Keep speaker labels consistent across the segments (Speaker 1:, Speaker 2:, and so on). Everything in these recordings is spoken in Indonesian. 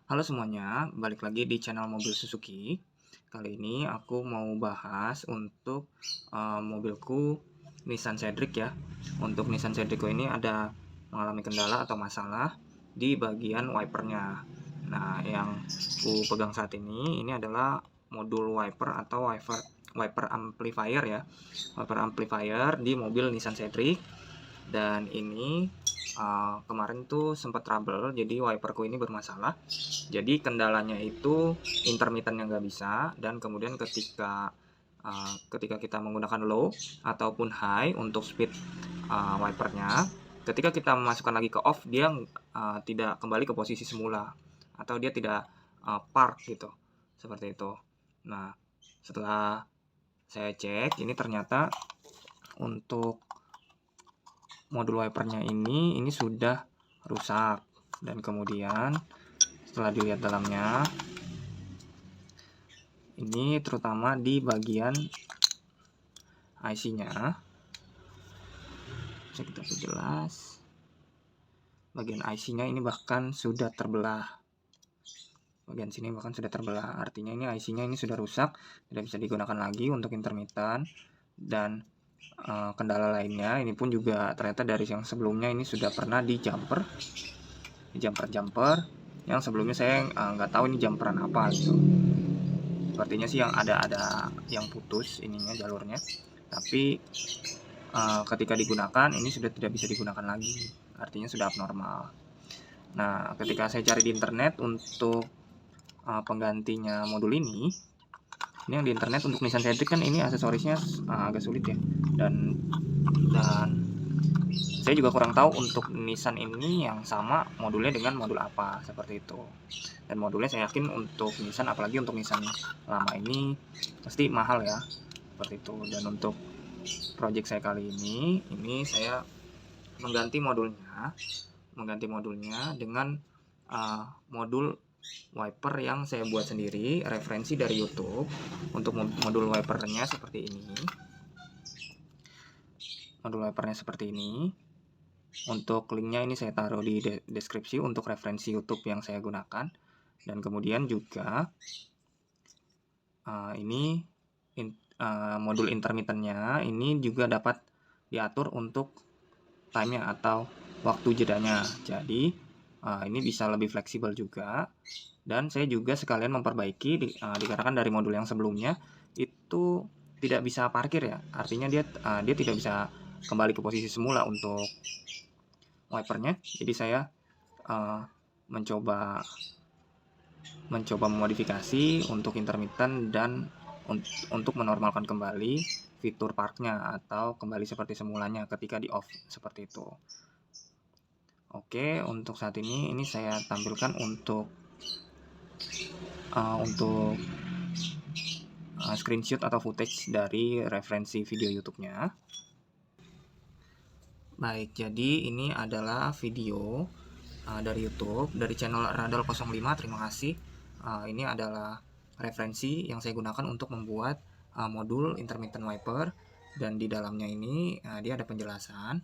Speaker 1: Halo semuanya, balik lagi di channel Mobil Suzuki. Kali ini aku mau bahas untuk mobilku Nissan Cedric ya. Untuk Nissan Cedricku ini ada mengalami kendala atau masalah di bagian wipernya. Nah, yang ku pegang saat ini adalah modul wiper atau wiper amplifier ya. Wiper amplifier di mobil Nissan Cedric. Dan ini kemarin tuh sempat trouble, jadi wiperku ini bermasalah. Jadi kendalanya itu intermittent yang nggak bisa, dan kemudian ketika kita menggunakan low ataupun high untuk speed wipernya, ketika kita memasukkan lagi ke off, dia tidak kembali ke posisi semula atau dia tidak park gitu, seperti itu. Nah, setelah saya cek, ini ternyata untuk modul wipernya ini sudah rusak, dan kemudian setelah dilihat dalamnya, ini terutama di bagian IC-nya, bisa kita perjelas, bagian IC-nya ini bahkan sudah terbelah, bagian sini bahkan sudah terbelah, artinya ini IC-nya ini sudah rusak, tidak bisa digunakan lagi untuk intermittent. Dan kendala lainnya ini pun juga ternyata dari yang sebelumnya ini sudah pernah di jumper yang sebelumnya saya nggak tahu ini jumperan apa gitu. Sepertinya sih yang ada yang putus ininya jalurnya, tapi ketika digunakan ini sudah tidak bisa digunakan lagi, artinya sudah abnormal. Nah, ketika saya cari di internet untuk penggantinya modul ini yang di internet untuk Nissan Cedric kan ini aksesorisnya agak sulit ya, dan saya juga kurang tahu untuk Nissan ini yang sama modulnya dengan modul apa, seperti itu. Dan modulnya saya yakin untuk Nissan, apalagi untuk Nissan lama ini pasti mahal ya, seperti itu. Dan untuk project saya kali ini saya mengganti modulnya dengan modul wiper yang saya buat sendiri, referensi dari YouTube. Untuk modul wipernya seperti ini. Untuk linknya ini saya taruh di deskripsi untuk referensi YouTube yang saya gunakan. Dan kemudian juga ini modul intermittennya ini juga dapat diatur untuk time-nya atau waktu jedanya. Jadi ini bisa lebih fleksibel juga. Dan saya juga sekalian memperbaiki dikarenakan dari modul yang sebelumnya itu tidak bisa parkir ya. Artinya dia tidak bisa kembali ke posisi semula untuk wipernya. Jadi saya mencoba memodifikasi untuk intermittent dan untuk menormalkan kembali fitur parknya atau kembali seperti semulanya ketika di off, seperti itu. Oke, untuk saat ini saya tampilkan untuk screenshot atau footage dari referensi video YouTube-nya. Baik, jadi ini adalah video dari YouTube, dari channel Radal05. Terima kasih. Ini adalah referensi yang saya gunakan untuk membuat modul intermittent wiper, dan di dalamnya ini dia ada penjelasan.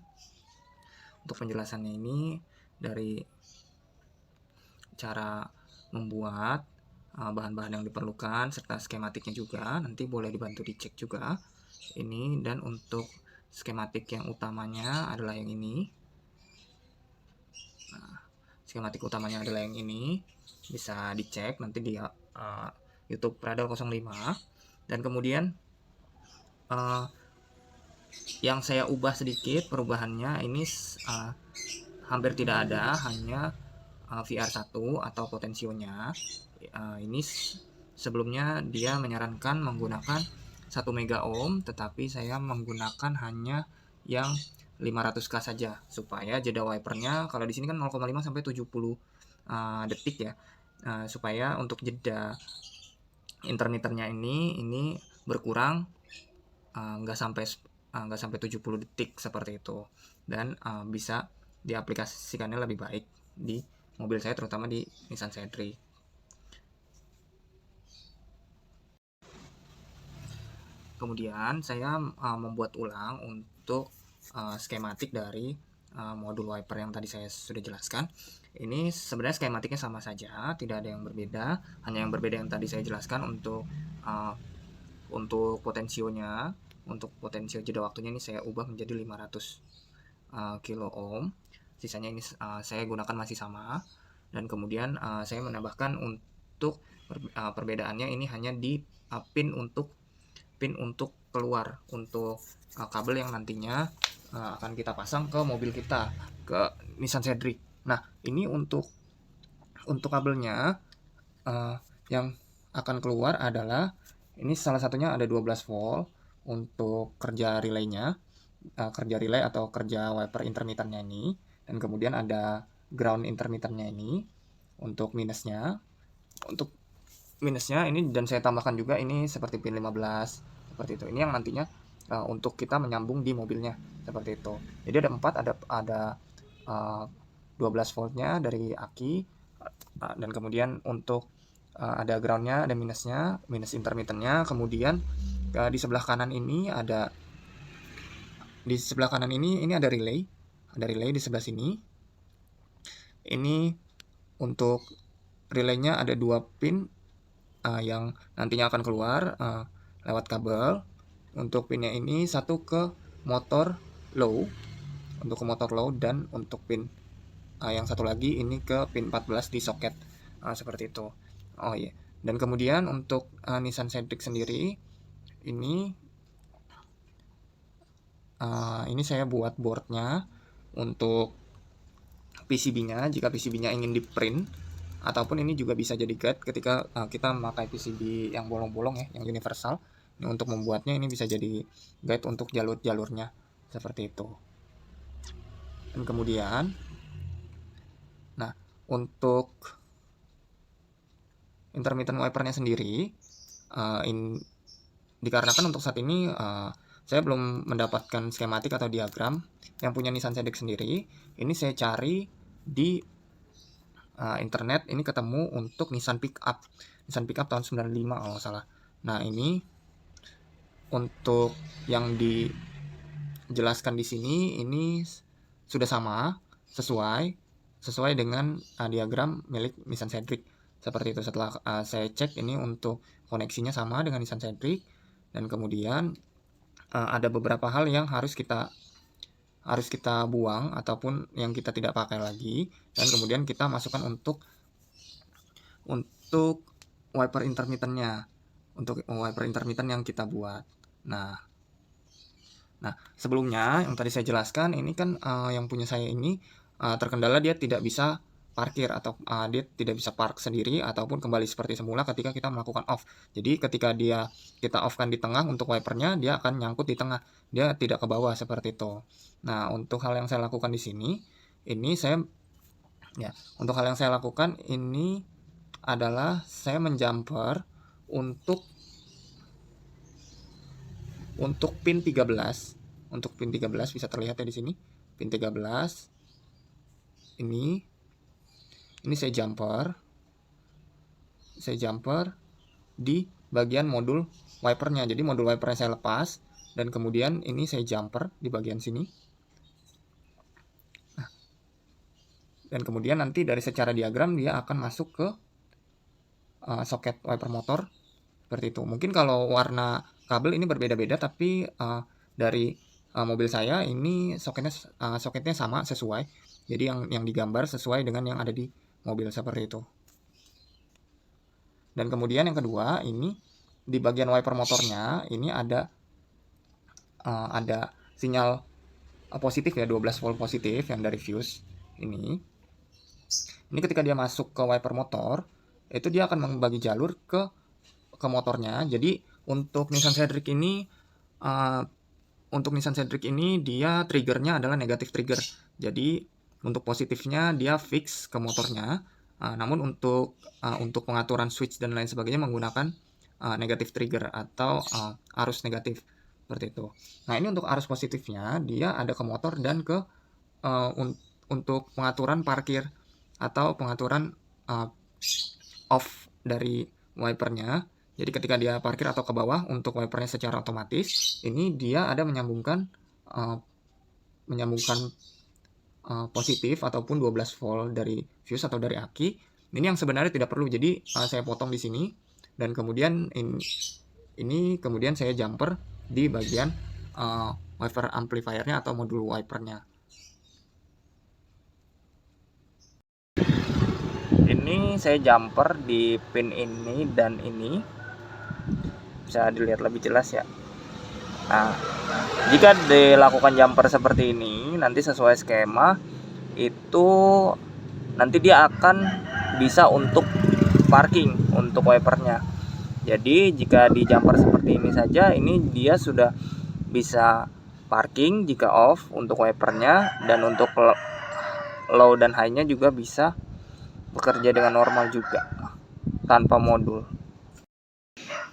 Speaker 1: Untuk penjelasannya ini dari cara membuat, bahan-bahan yang diperlukan, serta skematiknya juga, nanti boleh dibantu dicek juga ini. Dan untuk skematik yang utamanya adalah yang ini. Nah, skematik utamanya adalah yang ini, bisa dicek nanti di YouTube Radal05. Dan kemudian yang saya ubah sedikit perubahannya ini hampir tidak ada, hanya VR1 atau potensionya. Ini sebelumnya dia menyarankan menggunakan 1 mega ohm, tetapi saya menggunakan hanya yang 500K saja supaya jeda wipernya, kalau di sini kan 0,5 sampai 70 detik ya, supaya untuk jeda intermittennya ini berkurang, nggak sampai 70 detik seperti itu, dan bisa diaplikasikannya lebih baik di mobil saya, terutama di Nissan Cedric. Kemudian saya membuat ulang untuk skematik dari modul wiper yang tadi saya sudah jelaskan. Ini sebenarnya skematiknya sama saja, tidak ada yang berbeda. Hanya yang berbeda yang tadi saya jelaskan untuk potensionya, untuk potensio jeda waktunya ini saya ubah menjadi 500 kilo ohm. Sisanya ini saya gunakan masih sama. Dan kemudian saya menambahkan untuk perbedaannya ini hanya di pin untuk keluar untuk kabel yang nantinya akan kita pasang ke mobil kita, ke Nissan Cedric. Nah, ini untuk kabelnya yang akan keluar adalah ini, salah satunya ada 12 volt untuk kerja relaynya, kerja relay atau kerja wiper intermittennya ini, dan kemudian ada ground intermittennya ini untuk minusnya. Untuk minusnya ini, dan saya tambahkan juga ini seperti pin 15 seperti itu. Ini yang nantinya untuk kita menyambung di mobilnya seperti itu. Jadi ada 4, ada 12 voltnya dari aki, dan kemudian untuk ada groundnya, ada minusnya, minus intermittennya. Kemudian di sebelah kanan ini ada ada relay di sebelah sini. Ini untuk relaynya ada 2 pin yang nantinya akan keluar lewat kabel. Untuk pinnya ini satu ke motor low, dan untuk pin yang satu lagi ini ke pin 14 di soket, seperti itu. Oh iya, dan kemudian untuk Nissan Cedric sendiri ini saya buat boardnya untuk PCB-nya. Jika PCB-nya ingin di print, ataupun ini juga bisa jadi guide ketika kita memakai PCB yang bolong-bolong ya, yang universal. Ini untuk membuatnya ini bisa jadi guide untuk jalur-jalurnya seperti itu. Dan kemudian untuk intermittent wipernya sendiri, dikarenakan untuk saat ini saya belum mendapatkan skematik atau diagram yang punya Nissan Cedric sendiri. Ini saya cari di internet, ini ketemu untuk Nissan Pickup tahun 95 kalau nggak salah. Nah, ini untuk yang dijelaskan di sini ini sudah sama, sesuai dengan diagram milik Nissan Cedric seperti itu. Setelah saya cek ini untuk koneksinya sama dengan Nissan Cedric, dan kemudian ada beberapa hal yang harus kita buang ataupun yang kita tidak pakai lagi, dan kemudian kita masukkan untuk wiper intermittennya, untuk wiper intermittent yang kita buat. Nah, sebelumnya yang tadi saya jelaskan ini kan yang punya saya ini terkendala dia tidak bisa parkir, atau dia tidak bisa park sendiri ataupun kembali seperti semula ketika kita melakukan off. Jadi ketika kita off-kan di tengah untuk wipernya, dia akan nyangkut di tengah, dia tidak ke bawah seperti itu. Nah, untuk hal yang saya lakukan di sini, untuk hal yang saya lakukan ini adalah saya menjumper untuk pin 13. Untuk pin 13 bisa terlihat ya di sini. Pin 13 ini saya jumper di bagian modul wipernya. Jadi modul wipernya saya lepas, dan kemudian ini saya jumper di bagian sini. Dan kemudian nanti dari secara diagram dia akan masuk ke soket wiper motor seperti itu. Mungkin kalau warna kabel ini berbeda-beda, tapi dari mobil saya ini soketnya sama, sesuai. Jadi yang digambar sesuai dengan yang ada di mobil seperti itu. Dan kemudian yang kedua, ini di bagian wiper motornya ini ada sinyal positif ya, 12 volt positif yang dari fuse ini. Ini ketika dia masuk ke wiper motor, itu dia akan membagi jalur ke motornya. Jadi untuk Nissan Cedric ini dia triggernya adalah negatif trigger. Jadi untuk positifnya dia fix ke motornya. Namun untuk pengaturan switch dan lain sebagainya menggunakan negatif trigger atau arus negatif seperti itu. Nah, ini untuk arus positifnya dia ada ke motor dan ke untuk pengaturan parkir atau pengaturan off dari wipernya. Jadi ketika dia parkir atau ke bawah, untuk wipernya secara otomatis ini dia ada menyambungkan positif ataupun 12 volt dari fuse atau dari aki. Ini yang sebenarnya tidak perlu. Jadi saya potong di sini dan kemudian ini kemudian saya jumper di bagian wiper amplifiernya atau modul wipernya. Ini saya jumper di pin ini dan ini, bisa dilihat lebih jelas ya. Nah, jika dilakukan jumper seperti ini, nanti sesuai skema itu nanti dia akan bisa untuk parking untuk wipernya. Jadi jika di jumper seperti ini saja, ini dia sudah bisa parking jika off untuk wipernya, dan untuk low dan high-nya juga bisa bekerja dengan normal juga tanpa modul.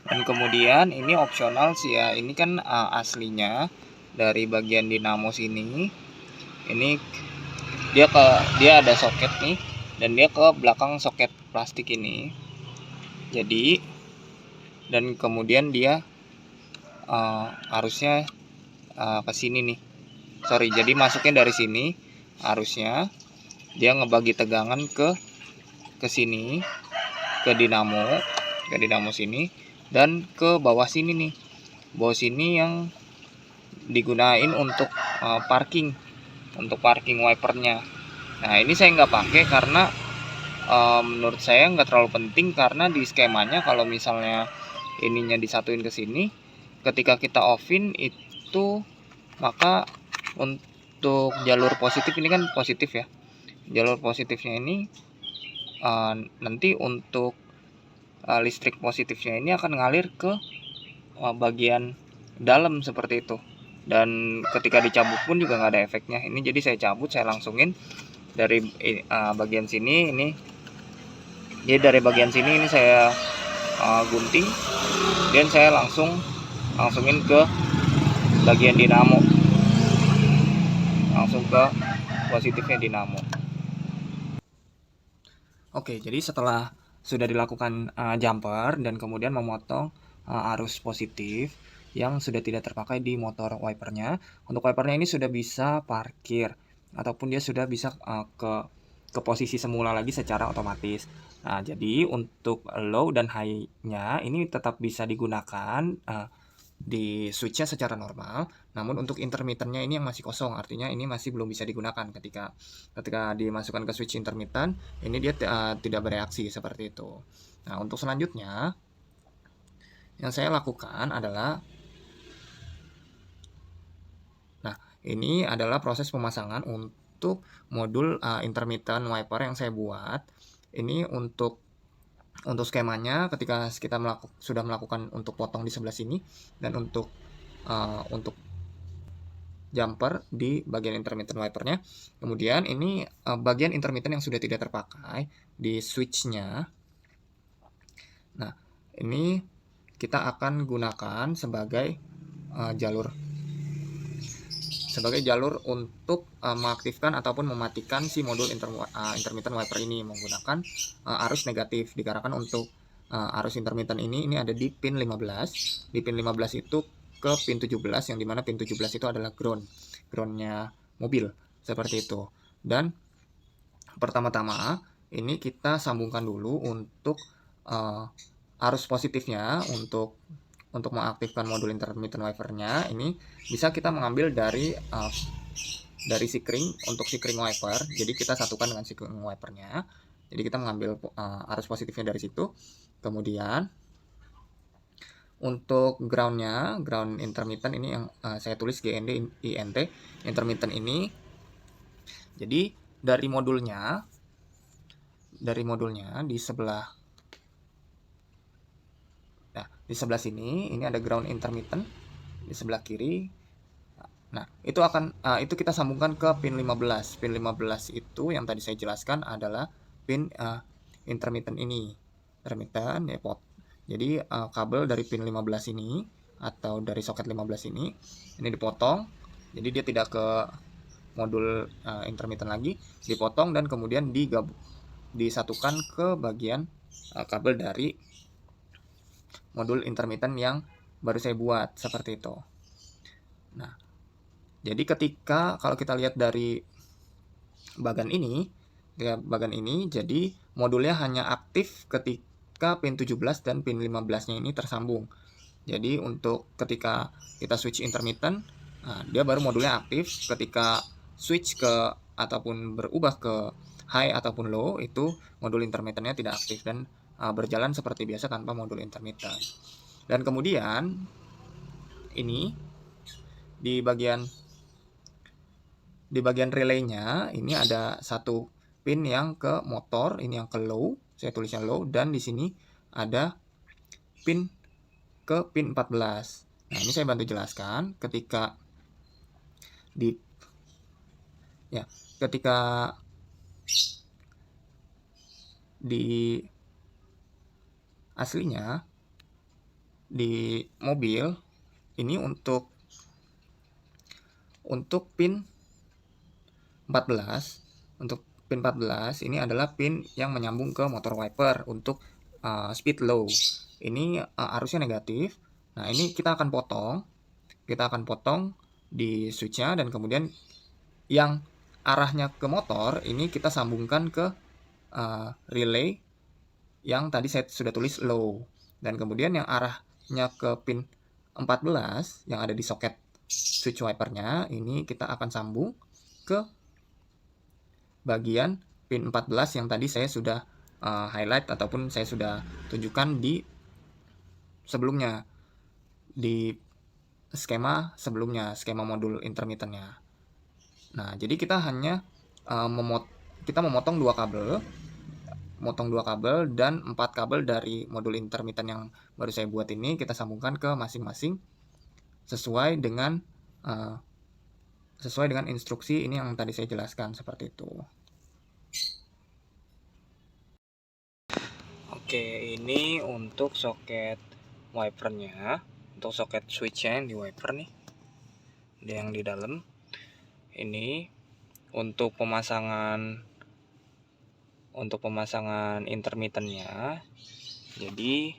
Speaker 1: Dan kemudian ini opsional sih ya, ini kan aslinya dari bagian dinamo sini, ini dia ada soket nih, dan dia ke belakang soket plastik ini. Jadi dan kemudian dia arusnya ke sini nih, sorry, jadi masuknya dari sini, arusnya dia ngebagi tegangan ke sini, ke dinamo sini, dan ke bawah sini nih, bawah sini yang digunain untuk parking wipernya. Nah ini saya nggak pakai karena menurut saya nggak terlalu penting, karena di skemanya kalau misalnya ininya disatuin ke sini, ketika kita offin itu, maka untuk jalur positif ini kan positif ya, jalur positifnya ini nanti untuk listrik positifnya ini akan ngalir ke bagian dalam seperti itu, dan ketika dicabut pun juga nggak ada efeknya. Ini jadi saya cabut, saya langsungin dari bagian sini ini. Jadi dari bagian sini ini saya gunting, dan saya langsungin ke bagian dinamo, langsung ke positifnya dinamo. Oke, jadi setelah sudah dilakukan jumper dan kemudian memotong arus positif yang sudah tidak terpakai di motor wipernya, untuk wipernya ini sudah bisa parkir ataupun dia sudah bisa ke posisi semula lagi secara otomatis. Nah, jadi untuk low dan high-nya ini tetap bisa digunakan di switch-nya secara normal, namun untuk intermittennya ini yang masih kosong, artinya ini masih belum bisa digunakan. Ketika dimasukkan ke switch intermittent, ini dia tidak bereaksi seperti itu. Nah, untuk selanjutnya yang saya lakukan adalah, ini adalah proses pemasangan untuk modul intermittent wiper yang saya buat. Ini untuk skemanya, ketika kita sudah melakukan untuk potong di sebelah sini, dan untuk jumper di bagian intermittent wipernya. Kemudian ini bagian intermittent yang sudah tidak terpakai di switchnya. Nah, ini kita akan gunakan sebagai jalur untuk mengaktifkan ataupun mematikan si modul intermittent wiper ini menggunakan arus negatif, dikarenakan untuk arus intermittent ini ada di pin 15. Di pin 15 itu ke pin 17, yang dimana pin 17 itu adalah groundnya mobil, seperti itu. Dan pertama-tama ini kita sambungkan dulu untuk arus positifnya. Untuk mengaktifkan modul intermittent wipernya ini bisa kita mengambil dari sikring, untuk sikring wiper. Jadi kita satukan dengan sikring wipernya. Jadi kita mengambil arus positifnya dari situ. Kemudian untuk ground intermittent ini yang saya tulis GND INT intermittent ini. Jadi dari modulnya di sebelah sini ini ada ground intermittent di sebelah kiri. Nah, itu kita sambungkan ke pin 15. Pin 15 itu yang tadi saya jelaskan adalah pin intermittent ini. Intermittent ya pot. Jadi kabel dari pin 15 ini atau dari soket 15 ini dipotong. Jadi dia tidak ke modul intermittent lagi, dipotong dan kemudian disatukan ke bagian kabel dari modul intermittent yang baru saya buat, seperti itu. Nah, jadi kalau kita lihat dari bagan ini, jadi modulnya hanya aktif ketika pin 17 dan pin 15-nya ini tersambung. Jadi untuk ketika kita switch intermittent, dia baru modulnya aktif. Ketika switch ke ataupun berubah ke high ataupun low, itu modul intermittentnya tidak aktif dan berjalan seperti biasa tanpa modul intermittent. Dan kemudian ini di bagian relaynya ini ada satu pin yang ke motor, ini yang ke low, saya tulisnya low, dan di sini ada pin ke pin 14. Nah, ini saya bantu jelaskan ketika di aslinya di mobil ini untuk pin 14, untuk pin 14 ini adalah pin yang menyambung ke motor wiper untuk speed low. Ini arusnya negatif. Nah, ini kita akan potong di switchnya, dan kemudian yang arahnya ke motor ini kita sambungkan ke relay yang tadi saya sudah tulis low, dan kemudian yang arahnya ke pin 14 yang ada di soket switch wipernya ini kita akan sambung ke bagian pin 14 yang tadi saya sudah highlight ataupun saya sudah tunjukkan di sebelumnya, di skema sebelumnya, skema modul intermittennya. Nah, jadi kita hanya memotong dua kabel dan 4 kabel dari modul intermittent yang baru saya buat ini kita sambungkan ke masing-masing sesuai dengan instruksi ini yang tadi saya jelaskan seperti itu. Oke, ini untuk soket wipernya, untuk soket switchnya yang di wiper nih, yang di dalam. Ini untuk pemasangan intermittennya. Jadi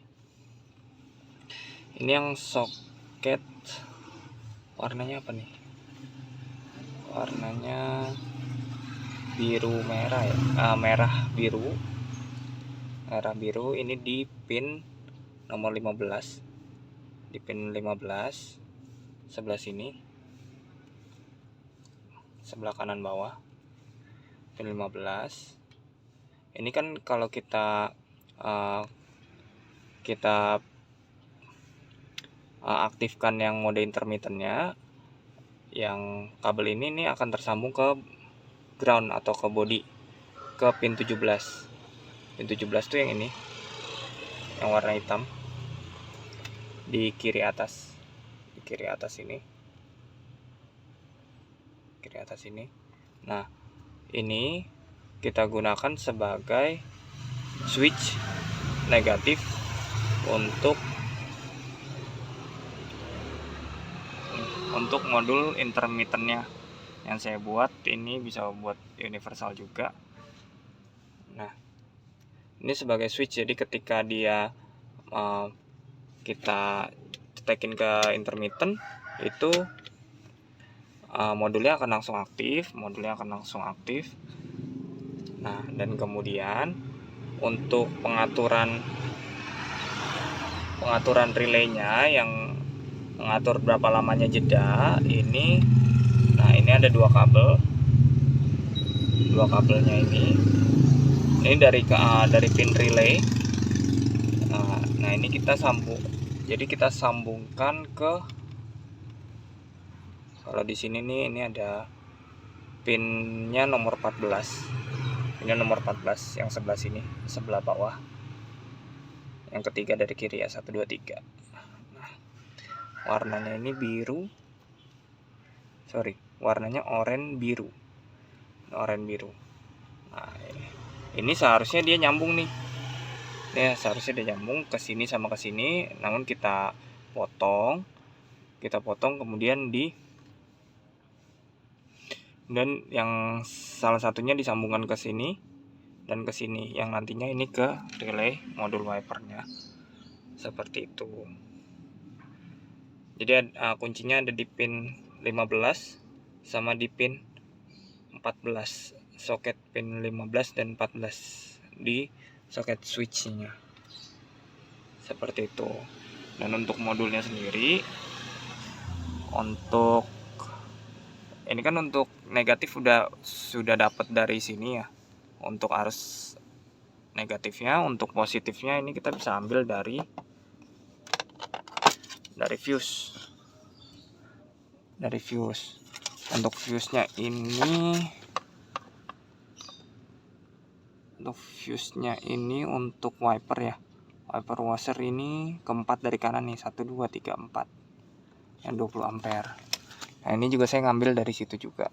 Speaker 1: ini yang soket warnanya apa nih? Warnanya biru merah ya, merah biru ini di pin nomor 15, di pin 15 sebelah sini, sebelah kanan bawah, pin 15. Ini kan kalau kita aktifkan yang mode intermittennya, yang kabel ini akan tersambung ke ground atau ke body, ke pin 17. Pin 17 tuh yang ini, yang warna hitam di kiri atas, ini, kiri atas ini. Nah, ini kita gunakan sebagai switch negatif untuk modul intermittennya yang saya buat. Ini bisa buat universal juga. Nah, ini sebagai switch, jadi ketika dia kita cetekin ke intermittent, itu modulnya akan langsung aktif, Nah, dan kemudian untuk pengaturan relaynya yang mengatur berapa lamanya jeda ini. Nah, ini ada dua kabelnya ini dari pin relay. Nah, ini kita sambungkan ke, kalau di sini nih, ini ada pinnya nomor 14. Pinnya nomor 14 yang sebelah sini, sebelah bawah. Yang ketiga dari kiri ya, 1 2 3. Nah, warnanya ini warnanya oranye biru. Nah, ini seharusnya dia nyambung nih. Ya, seharusnya dia nyambung ke sini sama ke sini, namun kita potong kemudian dan yang salah satunya disambungkan ke sini dan ke sini, yang nantinya ini ke relay modul wipernya. Seperti itu. Jadi kuncinya ada di pin 15 sama di pin 14 soket pin 15 dan 14 di soket switchnya, seperti itu. Dan untuk modulnya sendiri, untuk ini kan untuk negatif sudah dapat dari sini ya, untuk arus negatifnya. Untuk positifnya ini kita bisa ambil dari fuse, Untuk fuse-nya ini, untuk wiper ya, wiper washer ini keempat dari kanan nih, 1 2 3 4 yang 20 ampere. Nah, ini juga saya ngambil dari situ juga.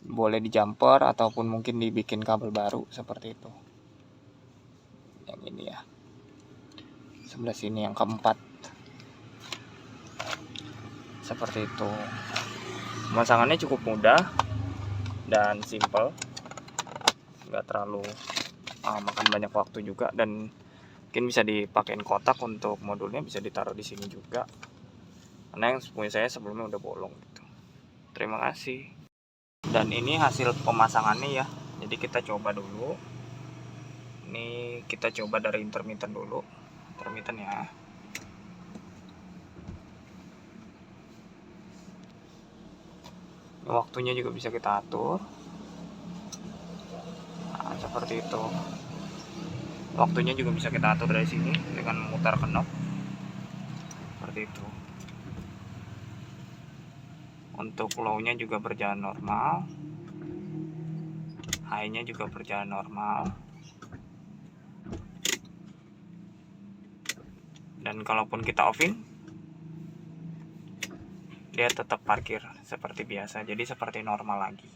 Speaker 1: Boleh di jumper ataupun mungkin dibikin kabel baru seperti itu. Yang ini ya, sebelah sini yang keempat, seperti itu. Pemasangannya cukup mudah dan simple, nggak terlalu makan banyak waktu juga, dan mungkin bisa dipakein kotak. Untuk modulnya bisa ditaruh di sini juga, karena yang punya saya sebelumnya udah bolong gitu. Terima kasih. Dan ini hasil pemasangannya ya. Jadi kita coba dulu. Ini kita coba dari intermittent dulu. Intermittent ya. Waktunya juga bisa kita atur. Nah, seperti itu. Waktunya juga bisa kita atur dari sini dengan memutar knob. Seperti itu. Untuk low-nya juga berjalan normal. High-nya juga berjalan normal. Dan kalaupun kita offin, dia tetap parkir seperti biasa. Jadi seperti normal lagi.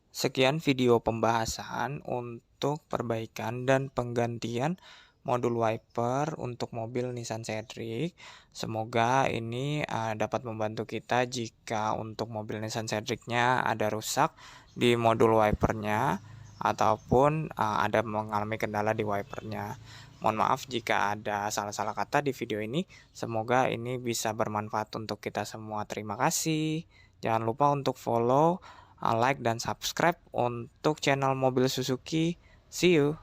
Speaker 1: Sekian video pembahasan untuk perbaikan dan penggantian modul wiper untuk mobil Nissan Cedric. Semoga ini dapat membantu kita jika untuk mobil Nissan Cedric-nya ada rusak di modul wipernya ataupun ada mengalami kendala di wipernya. Mohon maaf jika ada salah-salah kata di video ini. Semoga ini bisa bermanfaat untuk kita semua. Terima kasih. Jangan lupa untuk follow, like, dan subscribe untuk channel Mobil Suzuki. See you.